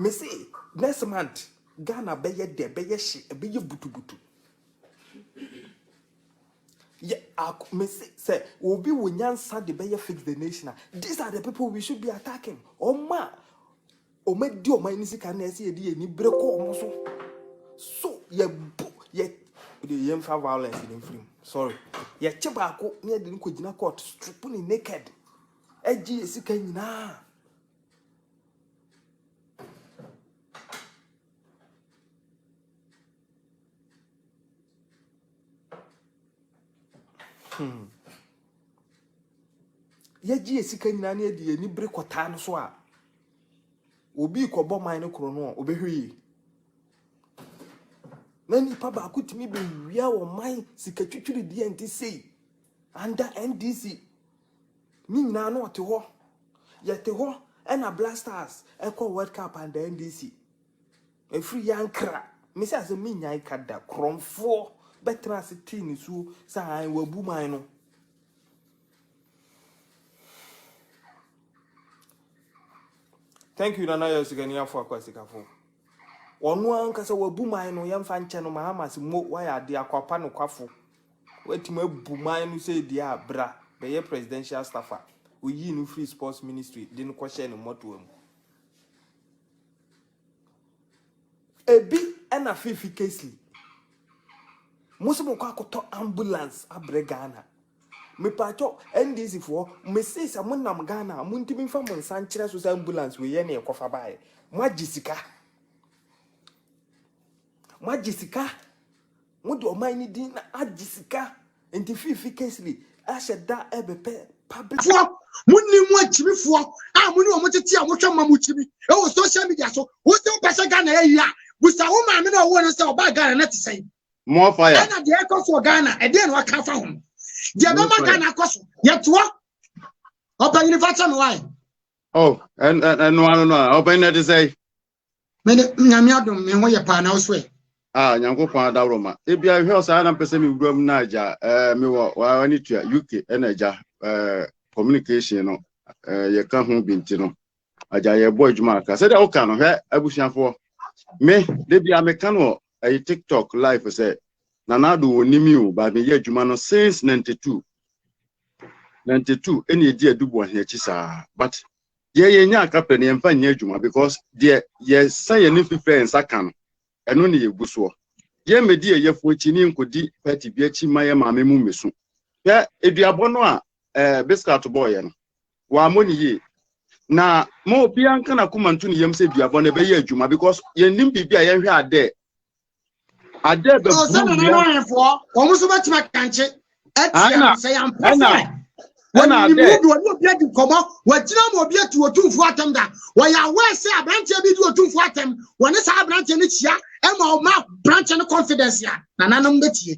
me say next month Ghana beye de beye she beye butu. Yeah, me say will be when Yansa the beye fix the nation. These are the people we should be attacking. Oh ma, o me dio my nisi can see ni breko omoso. So ye the yemfa violence in film. Sorry. Ye chebako near the Nkojina court stripping naked. Eji esika nyina. Yeji esika nyina na de ani bere kwota no so a obi kobo man no kro no obehwe na nipa ba akutimi be wia wo man sika twitwiri de enti sei under NDC ni nyina no te ho yete ho na Blasters eko World Cup under NDC e free yankra me say as me nyan kada kromfo betra se tin su sa an wabu man no. Thank you, Nana Yosigania, for Quasicafu. One cassa will boom mine no young fan channel Mahamas mo why dear Quapano Quafu. Wait me boom mine who say dear bra, be a presidential staffer. We ye free sports ministry didn't question no more to him. A big and a 50 casely. Most of to ambulance a bregana. Me pacho NDC for me say someone nam Ghana muntimin from Sanchez with ambulance we any kofa bae Majisica mudu omani din na ajisica enti fifi kesli asheda ebepe public for munni mu achimi for munni o moteti a motwa mamuchimi e wo social media so wo se pese Ghana ya busa wo ma me na wo no se oba Ghana na ti say more fire na de ekoso Ghana e de no aka fa ho. The Bama Ghana koso yet what? Open universal why? Oh, and no, open that to say. Many Yamiadum, me where your partner swear. Yango Pada Roma. If you have heard, I'm perceiving Grum Naja, me I need to UK Energy communication, you can't home bintino. Aja boy Jamaica said, "Oh, can I wish for me, they be a mechano, a TikTok live say. Nanadu Nimiu by the year Jumano since 92. 92, any dear Dubu here, Chisa. But ye company and fine Juma because dear, yes, say an infant and Sakan, and only a buswa. Ye me dear, ye for Chinin could di petty beachi Maya Mammy Mumisu. Yeah, if you are bonwa, Biscat boy, wa money ye. Na more Bianca Kumantuni Yam said you are born a year Juma because ye nimpi be a year there. I did the for almost much my country. Say I'm when you move to come up, what you know, be to a 2 for them that why I will say a branch be to a 2 for them when it's a branch in each year and my branch and confidence. And I know that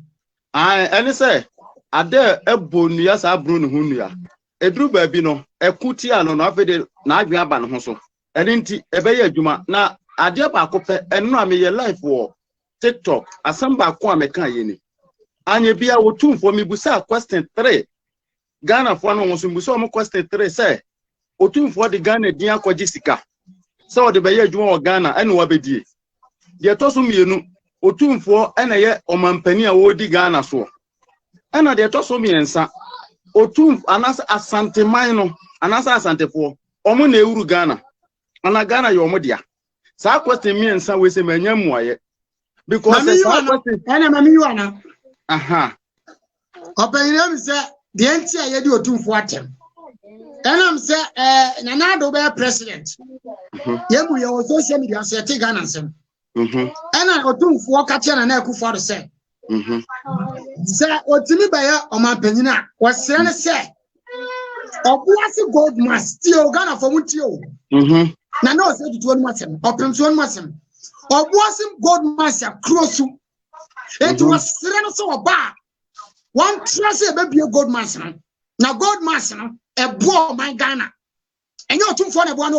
and say, I dare a bonias a brun hunia. A drew baby no, a cutia no, not very Nagaban Hosso. And inti a bay Juma. Now, I dare back up and no, me a life war. TikTok, a samba kwame kan yeni. Anye bia wotum for me busa question 3. Ghana for no busa mo question 3 say. Otum for the Ghana dia kwaji sika. So the beye adwuma o Ghana ene wa bedie. De to so mienu otum for ene ye omampani a wodi Ghana so. Ena de to so miensa. Otum anasa asante man no, anasa asante for. Omo na ewuru Ghana. Ana Ghana yo mo dia. Sa question miensa we se manya muaye. Because you are aha. Open them say the NTA do 2 for them. And I'm say Nanado be president. Yebu your social media say take an answer. And I otum for catch and I for the say. Say otimi by o man penina was say obuasi gold mask still Ghana for mutio. Na no say to one masem open to one masem. Obuasim gold master close. It was so bad. One trust baby a gold master. Now gold master a boy my Ghana. And you're too funny one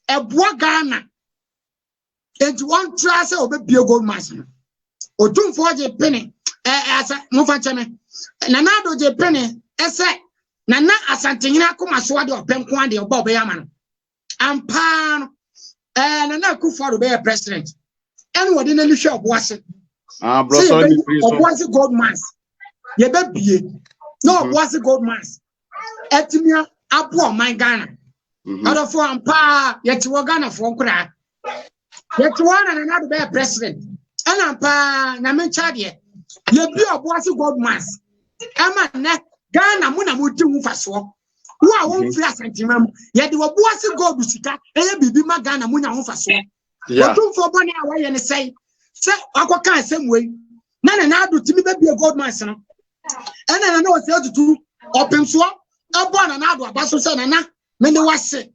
a boy Ghana. It one trust baby a gold master. Or 2 for the penny as a mufachame. Nanado the penny as a Nana Asantina Kumaswadi or Penquandi or Bob Yaman. And pan Nana Akufo-Addo be president. And what in the shop was it? Was it gold mass? Ye be no was it gold mass? Etimia apo my Ghana. Out of one pa yet to Ghana for crack. Yet one and another be president. And I'm pa Namen Chadie. Ye be a was it gold mass? Ama na Ghana muna muti mufaso. Wa won fi asantimam ye de obuase gold sika eye bibi ma Ghana munya ho faso otumfo bone a waye ne sei se akoka asem wei na ado timi be be gold mines no ena na o se otutu opemso ebo na ado abaso se na me ne wase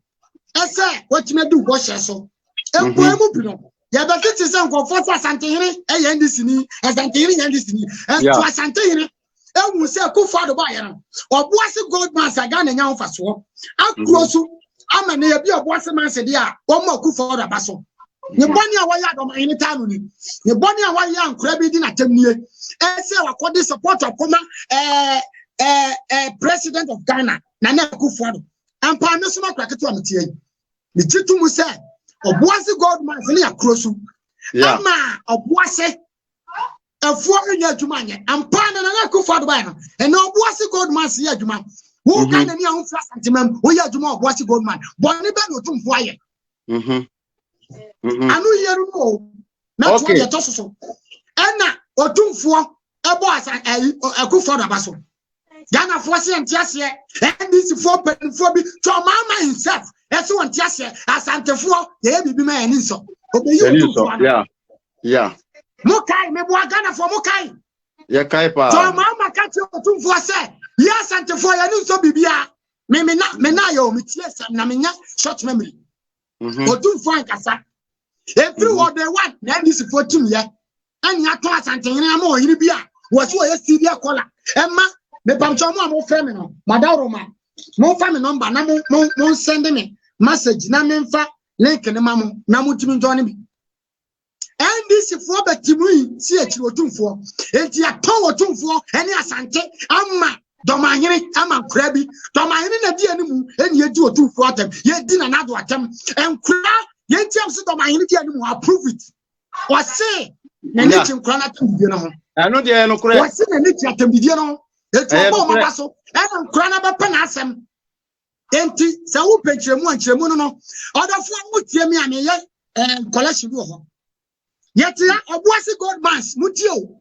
ese watime du bo hye so ebo emu bi no ye be tete se nkofo sa asantehene eye ndisini asantehene nya ndisini to asantehene ewu se Akufo-Addo ba ye no obuase gold mines aga na nya ho faso akroso ama na ye bi obuase mines de a o ma Akufo-Addo abaso ne boni a waya do mahini tanu ni ne boni a waya ankura bi di na temnie ese wakodi support akoma president of Ghana na Akufo-Addo ampa me so makra keto amtie ni titumu se obuase gold mines ne akroso ama obuase efuo nya adwuma anye ampa na Akufo-Addo ba no ena obuase gold mines ya adwuma wo ka na ni ahun fra santimam wo ya adwuma obuase gold mines boni be no tumfo aye anu yeru no na to ye tososo ena otumfo ebo asa Akufo-Addo abaso Ghana force entiase NDC for penfo bi to mama himself ese won tiase asantefo ye bibi ma yani so obeyi yeah Mukai me bo Ghana for Mukai ye kai pa to mama ka ti otumfo se ye asantefo yani so bibia me na yo me tie se na me nya short memory otumfo ankasa every word they want na NDC for team ye ani ato asantehene ama oyiri bia wo so ye Syria kola emma me pamcho mo frame me no madaroma mo fa me number na mo send me message na me mfa link ne mamo na mo timi join me NDC for betimu si ekiri otumfo enti aton otumfo ene asante ama domahiri ama krabi domahiri na di animu eni edi otumfo atem ye di na nado atem enkura ye ntiam se domahiri di animu approve it wase na ni chinkura na tambie no ho eno de eno kure wase na ni tambie no eti obo mo baso ena nkura na be pana asem enti se wo penchiremu no odofo mutie mi ame ye collection bi ho yet obuase gold mines mutio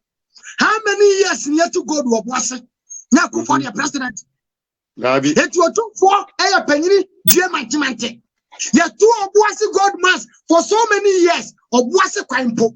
how many years near to gold obuase na Akufo-Addo president gabi etu otumfo eya panyiri die mantimante yet obuase gold mines for so many years obuase kwanpo